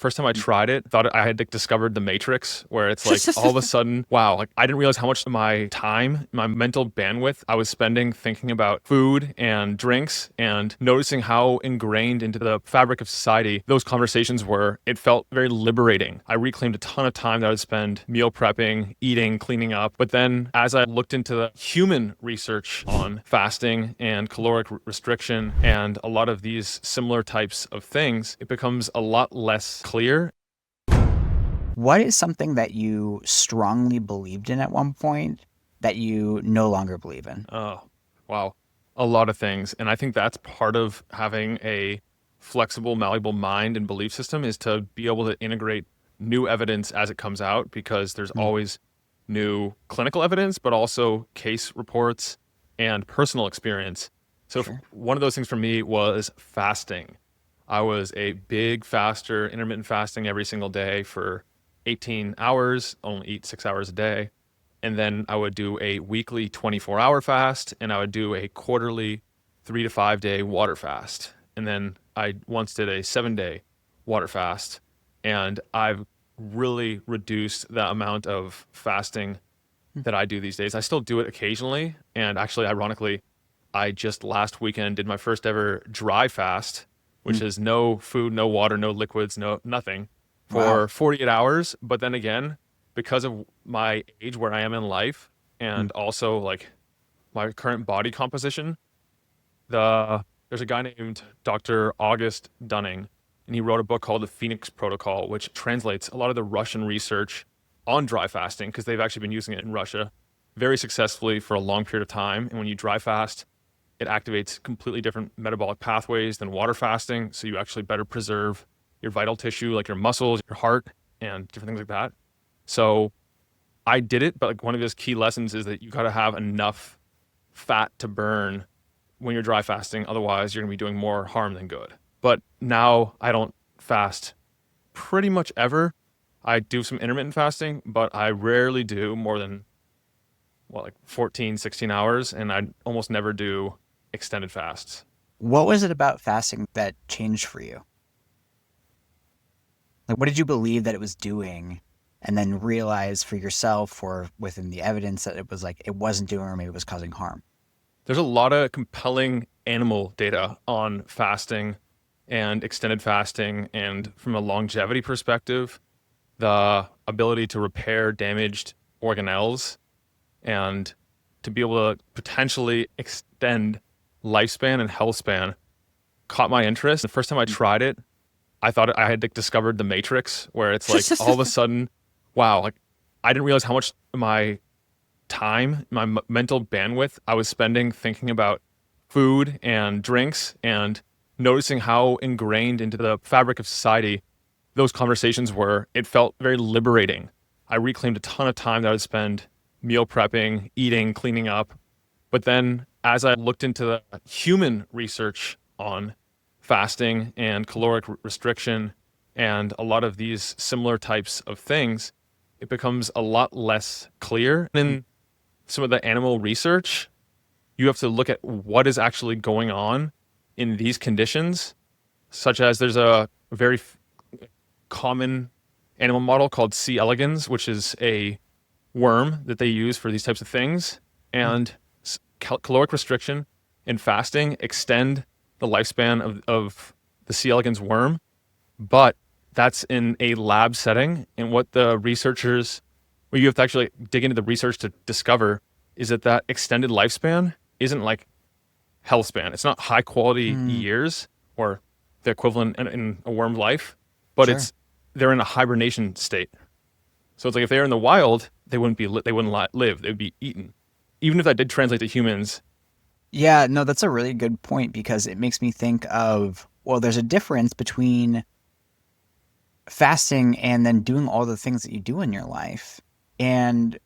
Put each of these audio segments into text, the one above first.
first time I tried it, thought I had like discovered the matrix where it's like all of a sudden, wow, like I didn't realize how much of my time, my mental bandwidth I was spending thinking about food and drinks and noticing how ingrained into the fabric of society those conversations were. It felt very liberating. I reclaimed a ton of time that I would spend meal prepping, eating, cleaning up. But then as I looked into the human research on fasting and caloric restriction and a lot of these similar types of things, it becomes a lot less clear. What is something that you strongly believed in at one point that you no longer believe in? Oh, wow. A lot of things. And I think that's part of having a flexible, malleable mind and belief system is to be able to integrate new evidence as it comes out because there's Mm, always new clinical evidence, but also case reports and personal experience. So sure. one of those things for me was fasting. I was a big faster, intermittent fasting every single day for 18 hours, only eat 6 hours a day. And then I would do a weekly 24-hour fast, and I would do a quarterly 3 to 5 day water fast. And then I once did a 7 day water fast. And I've really reduced the amount of fasting Mm, that I do these days. I still do it occasionally. And actually, ironically, I just last weekend did my first ever dry fast, which mm. is no food, no water, no liquids, no nothing Wow. for 48 hours. But then again, because of my age where I am in life Mm, and also like my current body composition, there's a guy named Dr. August Dunning, and he wrote a book called The Phoenix Protocol, which translates a lot of the Russian research on dry fasting because they've actually been using it in Russia very successfully for a long period of time. And when you dry fast, it activates completely different metabolic pathways than water fasting, so you actually better preserve your vital tissue like your muscles, your heart, and different things like that. So I did it, but like one of his key lessons is that you got to have enough fat to burn when you're dry fasting. Otherwise, you're going to be doing more harm than good. But now I don't fast pretty much ever. I do some intermittent fasting, but I rarely do more than, what, like 14, 16 hours. And I almost never do extended fasts. What was it about fasting that changed for you? Like, what did you believe that it was doing, and then realize for yourself or within the evidence that it was like it wasn't doing or maybe it was causing harm? There's a lot of compelling animal data on fasting and extended fasting. And from a longevity perspective, the ability to repair damaged organelles and to be able to potentially extend lifespan and health span caught my interest. The first time I Mm. tried it, I thought I had like, discovered the matrix where it's like all of a sudden, wow, like I didn't realize how much my time, my mental bandwidth I was spending thinking about food and drinks and noticing how ingrained into the fabric of society those conversations were. It felt very liberating. I reclaimed a ton of time that I would spend meal prepping, eating, cleaning up. But then as I looked into the human research on fasting and caloric restriction and a lot of these similar types of things, it becomes a lot less clear. Mm, In some of the animal research, you have to look at what is actually going on in these conditions, such as there's a very common animal model called C. elegans, which is a worm that they use for these types of things. mm. And caloric restriction and fasting extend the lifespan of the C. elegans worm, but that's in a lab setting. And what the researchers, well, you have to actually dig into the research to discover is that that extended lifespan isn't like health span. It's not high quality Mm, years or the equivalent in a worm's life, but sure. it's they're in a hibernation state. So it's like if they were in the wild, they wouldn't live. They'd be eaten. Even if that did translate to humans, Yeah, no, that's a really good point because it makes me think of, well, there's a difference between fasting and then doing all the things that you do in your life and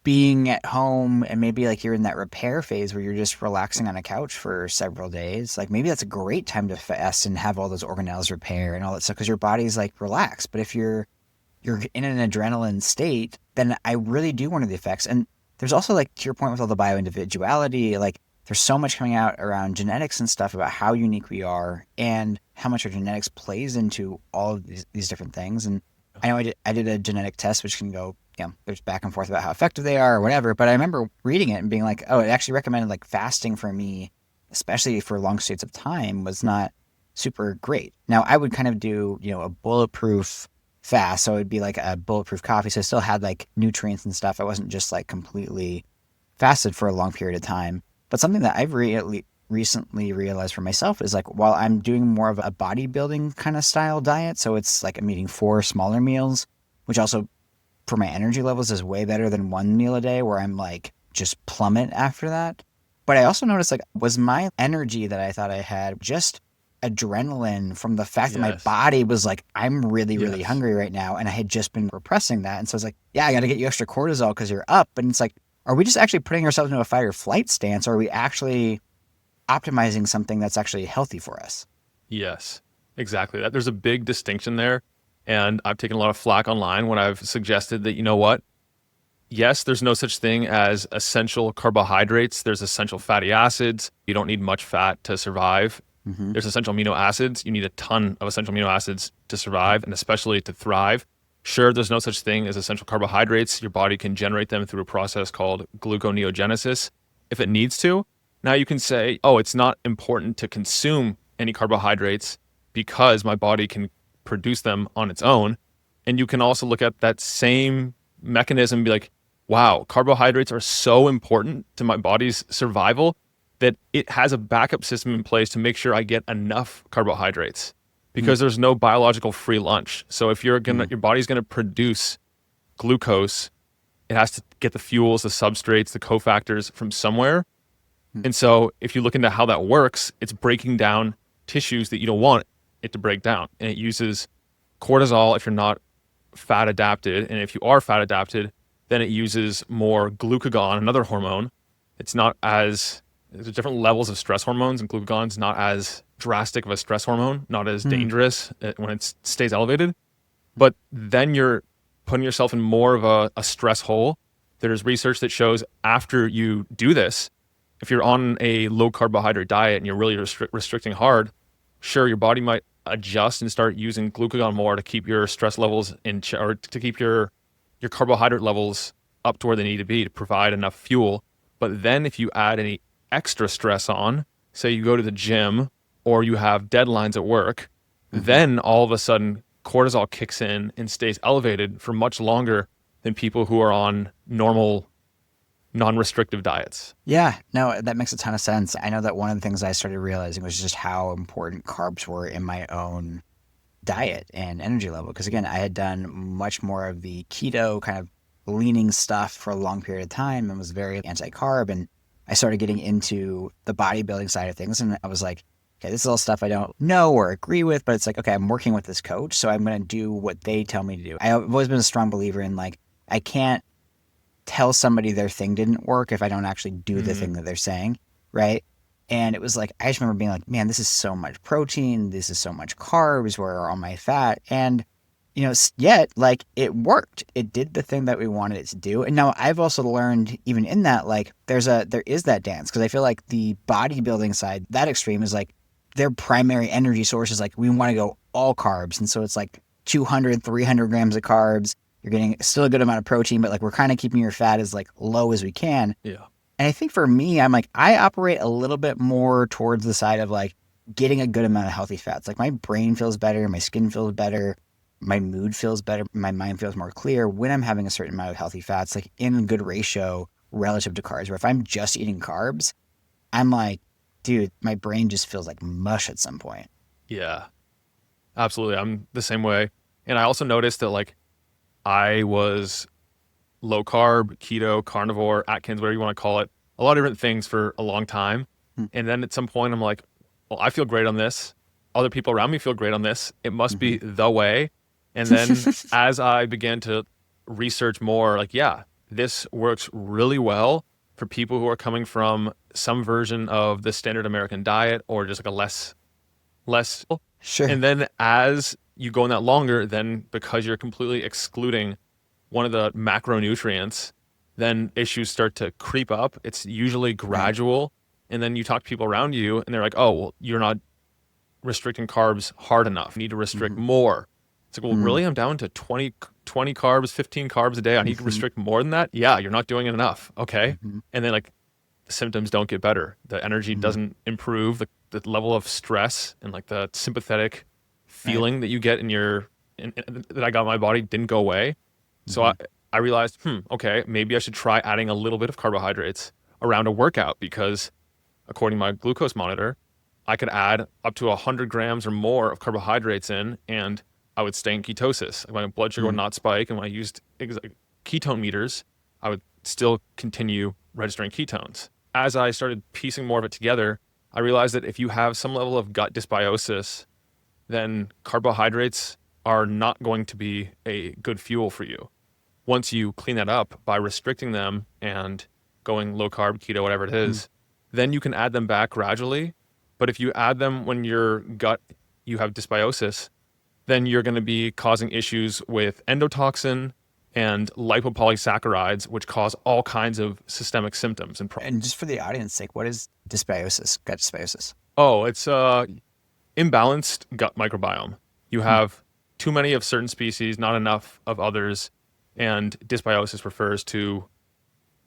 being at home and maybe like you're in that repair phase where you're just relaxing on a couch for several days. Like maybe that's a great time to fast and have all those organelles repair and all that stuff because your body's like relaxed. But if you're in an adrenaline state, then I really do wonder the effects. And there's also like to your point with all the bio-individuality, like there's so much coming out around genetics and stuff about how unique we are and how much our genetics plays into all of these different things. And I know I did a genetic test, which can go, there's back and forth about how effective they are or whatever. But I remember reading it and being like, oh, it actually recommended like fasting for me, especially for long states of time, was not super great. Now I would kind of do, a bulletproof fast. So it'd be like a bulletproof coffee. So I still had like nutrients and stuff. I wasn't just like completely fasted for a long period of time. But something that I've really recently realized for myself is like while I'm doing more of a bodybuilding kind of style diet, so it's like I'm eating 4 smaller meals, which also for my energy levels is way better than one meal a day where I'm like just plummet after that. But I also noticed like was my energy that I thought I had just adrenaline from the fact that my Yes. body was like, I'm really, really Yes. hungry right now. And I had just been repressing that. And so I was like, yeah, I got to get you extra cortisol because you're up. And it's like, are we just actually putting ourselves into a fight or flight stance? Or are we actually optimizing something that's actually healthy for us? Yes. Exactly. That there's a big distinction there. And I've taken a lot of flack online when I've suggested that, you know what? Yes, there's no such thing as essential carbohydrates. There's essential fatty acids. You don't need much fat to survive. Mm-hmm. There's essential amino acids. You need a ton of essential amino acids to survive and especially to thrive. Sure, there's no such thing as essential carbohydrates. Your body can generate them through a process called gluconeogenesis if it needs to. Now you can say, oh, it's not important to consume any carbohydrates because my body can produce them on its own. And you can also look at that same mechanism and be like, wow, carbohydrates are so important to my body's survival that it has a backup system in place to make sure I get enough carbohydrates because there's no biological free lunch. So if Mm-hmm. your body's gonna produce glucose, it has to get the fuels, the substrates, the cofactors from somewhere. And so if you look into how that works, it's breaking down tissues that you don't want it to break down. And it uses cortisol if you're not fat adapted. And if you are fat adapted, then it uses more glucagon, another hormone. It's not as, there's different levels of stress hormones, and glucagon's not as drastic of a stress hormone, not as Mm-hmm. dangerous when it stays elevated. But then you're putting yourself in more of a stress hole. There's research that shows after you do this, if you're on a low carbohydrate diet and you're really restricting hard, sure, your body might adjust and start using glucagon more to keep your stress levels or to keep your carbohydrate levels up to where they need to be to provide enough fuel. But then if you add any extra stress on, say you go to the gym or you have deadlines at work, Mm-hmm. then all of a sudden cortisol kicks in and stays elevated for much longer than people who are on normal non-restrictive diets. Yeah, no, that makes a ton of sense. I know that one of the things I started realizing was just how important carbs were in my own diet and energy level. Because again, I had done much more of the keto kind of leaning stuff for a long period of time and was very anti carb. And I started getting into the bodybuilding side of things. And I was like, okay, this is all stuff I don't know or agree with, but it's like, okay, I'm working with this coach. So I'm going to do what they tell me to do. I've always been a strong believer in like, I can't tell somebody their thing didn't work if I don't actually do the Mm, thing that they're saying, right? And it was like I just remember being like, man, this is so much protein, this is so much carbs, where are all my fat? And yet like it worked. It did the thing that we wanted it to do. And now I've also learned even in that like there is that dance because I feel like the bodybuilding side, that extreme is like their primary energy source is like we want to go all carbs. And so it's like 200, 300 grams of carbs. You're getting still a good amount of protein, but like we're kind of keeping your fat as like low as we can. yeah. And I think for me, I'm like, I operate a little bit more towards the side of like getting a good amount of healthy fats. Like my brain feels better, my skin feels better, my mood feels better, my mind feels more clear when I'm having a certain amount of healthy fats, like in a good ratio relative to carbs. Where if I'm just eating carbs, I'm like, dude, my brain just feels like mush at some point. Yeah. Absolutely. I'm the same way. And I also noticed that like I was low carb, keto, carnivore, Atkins, whatever you want to call it, a lot of different things for a long time. And then at some point, I'm like, well, I feel great on this. Other people around me feel great on this. It must Mm-hmm. be the way. And then as I began to research more, like, yeah, this works really well for people who are coming from some version of the standard American diet or just like a less. Sure. And then as you go in that longer, then because you're completely excluding one of the macronutrients, then issues start to creep up. It's usually Right. gradual. And then you talk to people around you and they're like, oh, well, you're not restricting carbs hard enough. You need to restrict Mm-hmm. more. It's like, well, Mm-hmm. really? I'm down to 20 carbs, 15 carbs a day. I need to Mm-hmm. restrict more than that? Yeah, you're not doing it enough. Okay. Mm-hmm. And then like the symptoms don't get better. The energy Mm-hmm. doesn't improve. The level of stress and like the sympathetic Right. feeling that you get that I got in my body didn't go away. So Mm-hmm. I realized, okay, maybe I should try adding a little bit of carbohydrates around a workout because according to my glucose monitor, I could add up to 100 grams or more of carbohydrates in, and I would stay in ketosis. My blood sugar would not spike, and when I used ketone meters, I would still continue registering ketones. As I started piecing more of it together, I realized that if you have some level of gut dysbiosis, then carbohydrates are not going to be a good fuel for you. Once you clean that up by restricting them and going low carb, keto, whatever it Mm-hmm. is, then you can add them back gradually. But if you add them when your gut, you have dysbiosis, then you're going to be causing issues with endotoxin and lipopolysaccharides, which cause all kinds of systemic symptoms and And just for the audience sake, what is dysbiosis, gut dysbiosis? oh, it's imbalanced gut microbiome. You Hmm. have too many of certain species, not enough of others, and dysbiosis refers to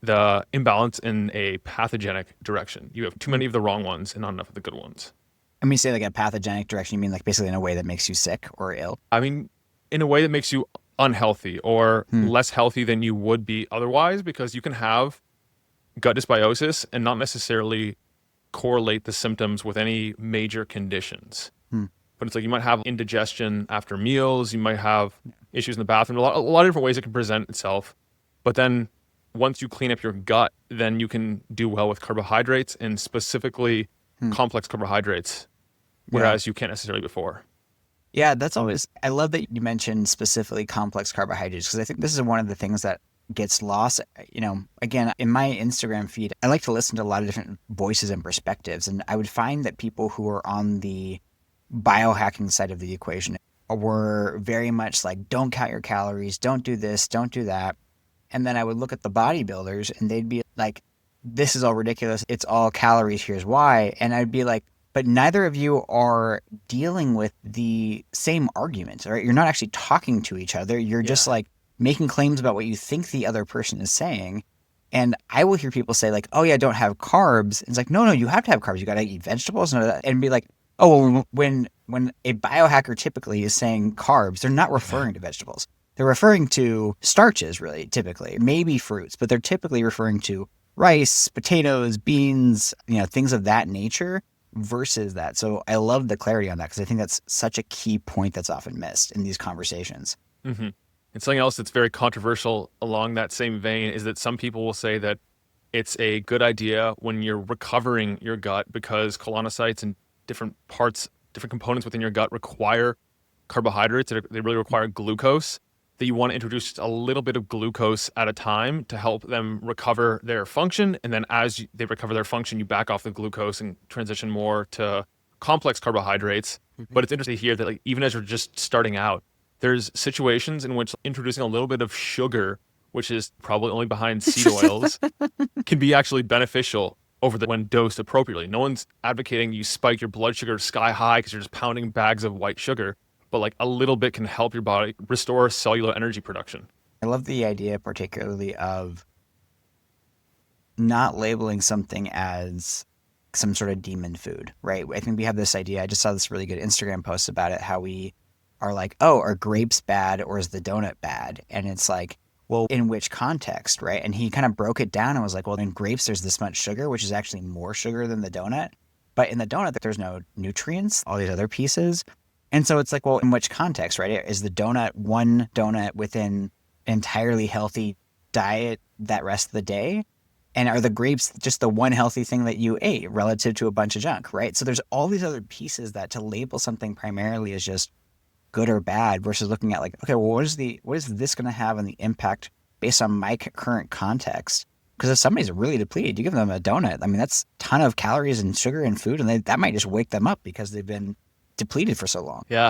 the imbalance in a pathogenic direction. You have too Hmm. many of the wrong ones and not enough of the good ones. And when you say like a pathogenic direction, you mean like basically in a way that makes you sick or ill? I mean, in a way that makes you unhealthy or Hmm. less healthy than you would be otherwise, because you can have gut dysbiosis and not necessarily correlate the symptoms with any major conditions. Hmm. But it's like you might have indigestion after meals, you might have issues in the bathroom, a lot of different ways it can present itself. But then once you clean up your gut, then you can do well with carbohydrates and specifically Hmm. complex carbohydrates, Yeah. whereas you can't necessarily before. Yeah, that's always, I love that you mentioned specifically complex carbohydrates because I think this is one of the things that gets lost. Again, in my Instagram feed, I like to listen to a lot of different voices and perspectives. And I would find that people who are on the biohacking side of the equation were very much like, don't count your calories, don't do this, don't do that. And then I would look at the bodybuilders and they'd be like, this is all ridiculous. It's all calories. Here's why. And I'd be like, but neither of you are dealing with the same argument, right? You're not actually talking to each other. You're just Yeah. like making claims about what you think the other person is saying. And I will hear people say like, "Oh yeah, don't have carbs." And it's like, no, you have to have carbs. You got to eat vegetables and be like, "Oh, well, when a biohacker typically is saying carbs, they're not referring to vegetables. They're referring to starches, really, typically, maybe fruits, but they're typically referring to rice, potatoes, beans, things of that nature versus that." So I love the clarity on that because I think that's such a key point that's often missed in these conversations. hmm And something else that's very controversial along that same vein is that some people will say that it's a good idea when you're recovering your gut because colonocytes and different parts, different components within your gut require carbohydrates. They really require glucose. That you want to introduce just a little bit of glucose at a time to help them recover their function. And then as they recover their function, you back off the glucose and transition more to complex carbohydrates. Mhm. But it's interesting to hear that like even as you're just starting out, there's situations in which introducing a little bit of sugar, which is probably only behind seed oils, can be actually beneficial when dosed appropriately. No one's advocating you spike your blood sugar sky high because you're just pounding bags of white sugar, but like a little bit can help your body restore cellular energy production. I love the idea, particularly of not labeling something as some sort of demon food, right? I think we have this idea. I just saw this really good Instagram post about it, how we are like, oh, are grapes bad or is the donut bad? And it's like, well, in which context, right? And he kind of broke it down and was like, well, in grapes, there's this much sugar, which is actually more sugar than the donut. But in the donut, there's no nutrients, all these other pieces. And so it's like, well, in which context, right? Is the donut one donut within an entirely healthy diet that rest of the day? And are the grapes just the one healthy thing that you ate relative to a bunch of junk, right? So there's all these other pieces that to label something primarily as just good or bad versus looking at like, okay, well, what is this going to have on the impact based on my current context? Because if somebody's really depleted, you give them a donut. I mean, that's a ton of calories and sugar and food, and that might just wake them up because they've been depleted for so long. Yeah,